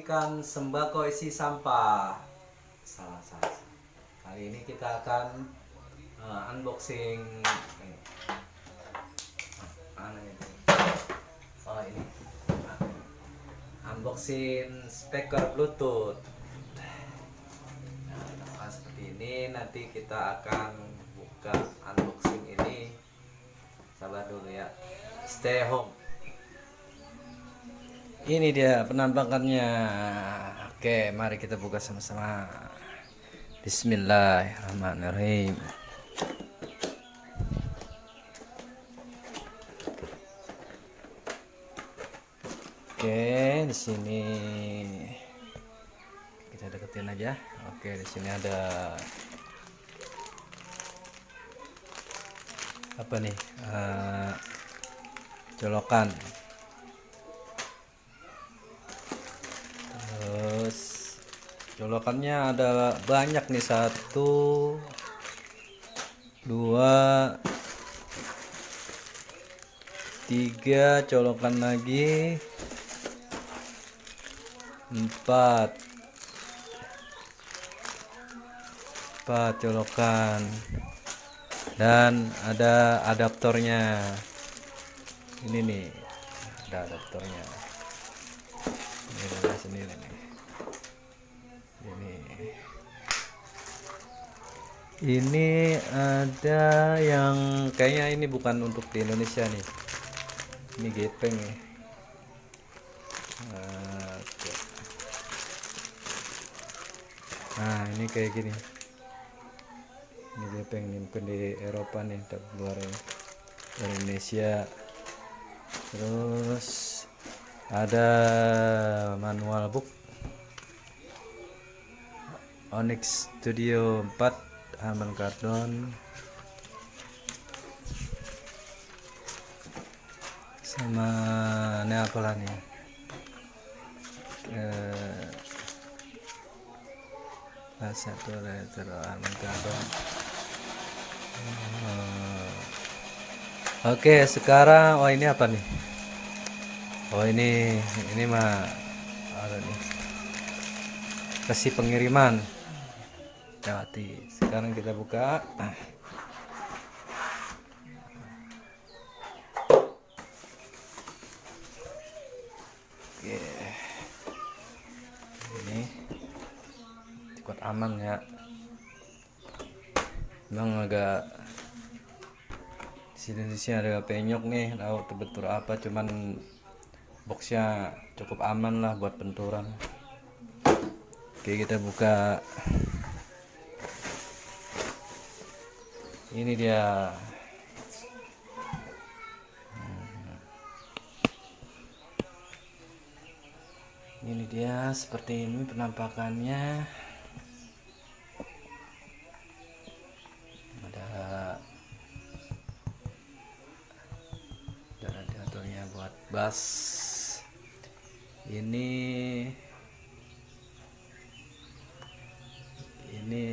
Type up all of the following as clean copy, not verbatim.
membagikan sembako isi sampah. Salah. Kali ini kita akan unboxing ini. Mana ini? Oh ini. Unboxing speaker Bluetooth. Nah, seperti ini nanti kita akan buka unboxing ini. Sabar dulu ya. Stay home. Ini dia penampakannya. Oke, mari kita buka sama-sama. Bismillahirrahmanirrahim. Oke, di sini kita deketin aja. Oke, di sini ada apa nih? Colokan. Terus colokannya ada banyak nih, 1 2 3 colokan lagi, 4 colokan, dan ada adaptornya. Ini nih, ada adaptornya. Ini ada sendiri nih. Ini ada yang kayaknya ini bukan untuk di Indonesia nih. Ini gepeng nih. Oke. Nah, ini kayak gini. Ini gepeng nih, mungkin di Eropa nih, luar Indonesia. Terus ada manual book Onyx Studio 4 Harman Kardon, sama ini apalah nih, satu letter Harman Kardon. Oke, sekarang ini apa nih? Ini mah ada nih, kasih pengiriman. Hati. Sekarang kita buka. Oke. Ini cukup aman ya. Memang agak di sini ada penyok nih, tahu terbentur apa, cuman boxnya cukup aman lah buat benturan. Oke, kita buka. Ini dia. Ini dia, seperti ini penampakannya. Ada radiatornya buat bass. Ini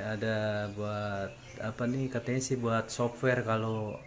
ada buat apa nih, katanya sih buat software, kalau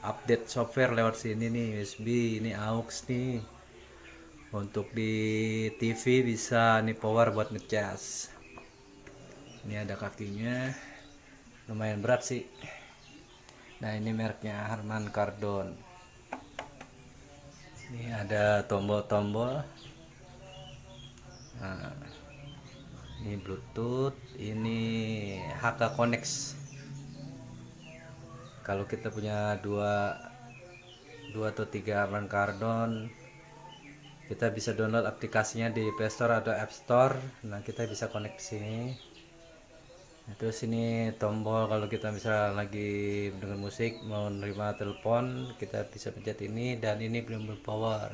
update software lewat sini nih. USB, ini aux nih, untuk di TV bisa nih, power buat ngecas. Ini ada kakinya, lumayan berat sih. Nah, ini mereknya Harman Kardon. Ini ada tombol-tombol. Nah, ini Bluetooth, ini HK Connect. Kalau kita punya dua atau 3 Harman Kardon, kita bisa download aplikasinya di Play Store atau App Store. Nah, kita bisa connect sini. Nah, terus ini tombol kalau kita bisa lagi mendengar musik, mau menerima telepon, kita bisa pencet ini. Dan ini belum berpower,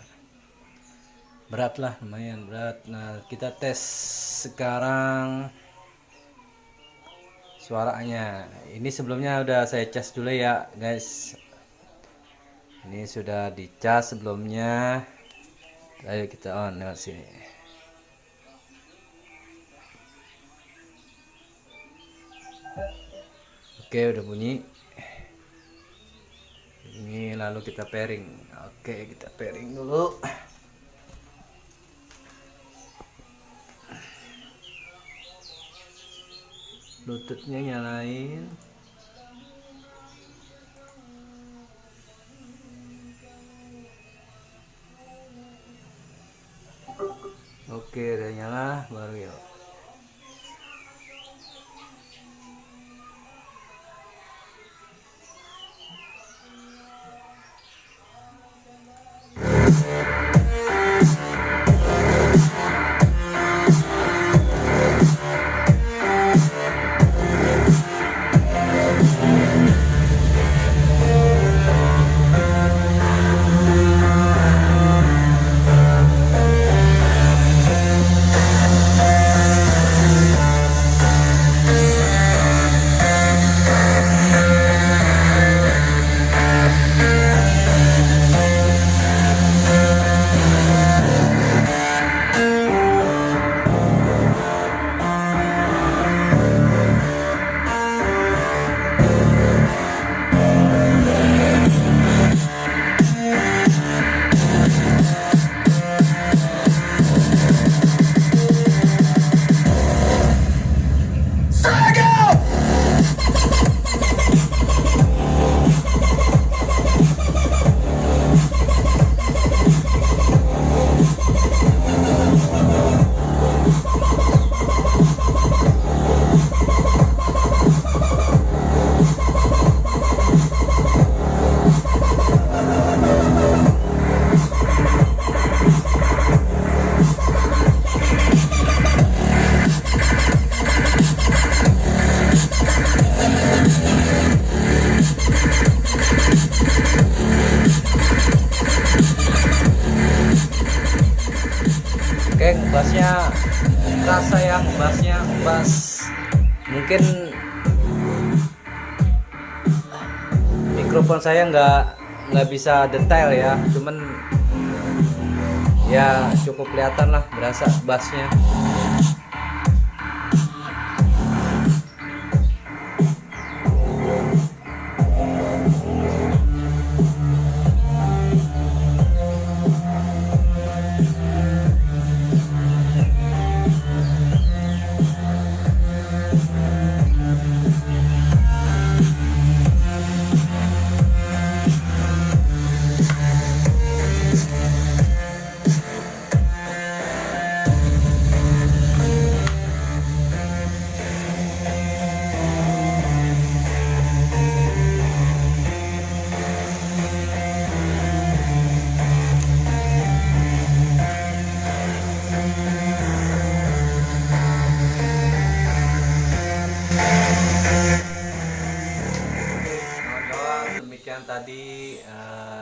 berat lah, lumayan berat. Nah, kita tes sekarang suaranya. Ini sebelumnya udah saya cas dulu ya guys. Ini sudah dicas sebelumnya. Ayo kita on lewat sini. Oke, udah bunyi. Ini lalu kita pairing. Oke, kita pairing dulu. Bluetoothnya nyalain. Oke, udah nyala, baru yuk. Oke, ngebasnya rasa ya, ngebas mungkin mikrofon saya nggak bisa detail ya, cuman ya cukup kelihatan lah berasa bassnya. Demikian tadi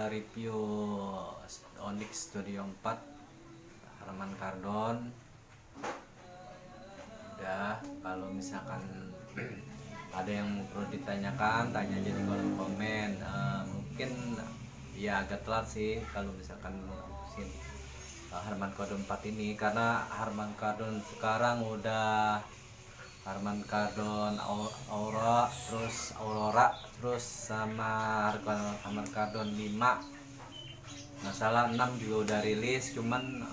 review Onyx Studio 4 Harman Kardon. Udah, kalau misalkan ada yang perlu ditanyakan, tanya aja di kolom komen. Mungkin ya agak telat sih kalau misalkan ngurusin Harman Kardon 4 ini, karena Harman Kardon sekarang udah Harman Kardon Aurora, terus sama Harman Kardon 5. Masalah 6 juga udah rilis, cuman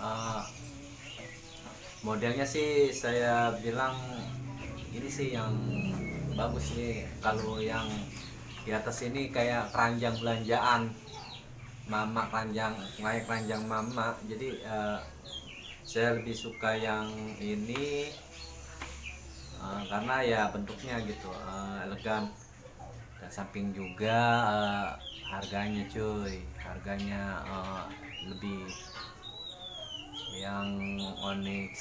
modelnya sih saya bilang ini sih yang bagus nih. Kalau yang di atas ini kayak keranjang belanjaan mama, kayak keranjang mama. Jadi saya lebih suka yang ini karena ya bentuknya gitu elegan, dan samping juga harganya lebih, yang Onyx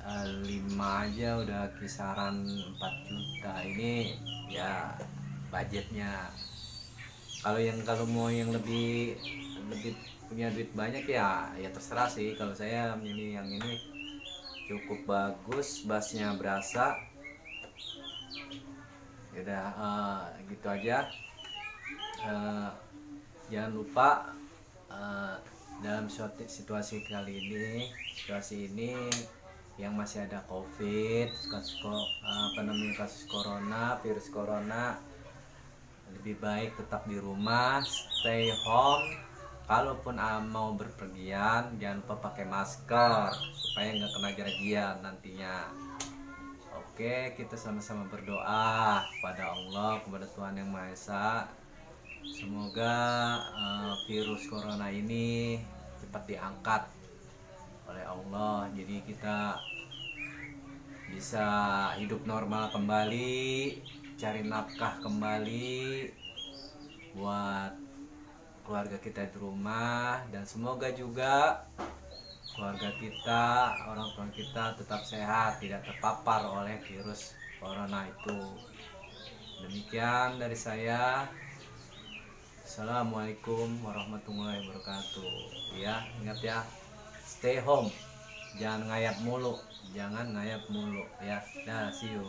5 aja udah kisaran 4 juta. Ini ya budgetnya. Kalau mau yang lebih punya duit banyak ya terserah sih. Kalau saya milih yang ini, cukup bagus, bassnya berasa. Yaudah, gitu aja. Jangan lupa dalam situasi ini yang masih ada COVID, kasus virus corona, lebih baik tetap di rumah, stay home. Kalaupun mau berpergian, jangan lupa pakai masker supaya nggak kena gajian nantinya. Oke, kita sama-sama berdoa kepada Allah, kepada Tuhan Yang Maha Esa. Semoga virus corona ini cepat diangkat oleh Allah. Jadi kita bisa hidup normal kembali, cari nafkah kembali buat keluarga kita di rumah, dan semoga juga keluarga kita, orang tua kita tetap sehat, tidak terpapar oleh virus corona itu. Demikian dari saya. Assalamualaikum warahmatullahi wabarakatuh. Ya, ingat ya, stay home, jangan ngayap mulu, ya. Dah, see you.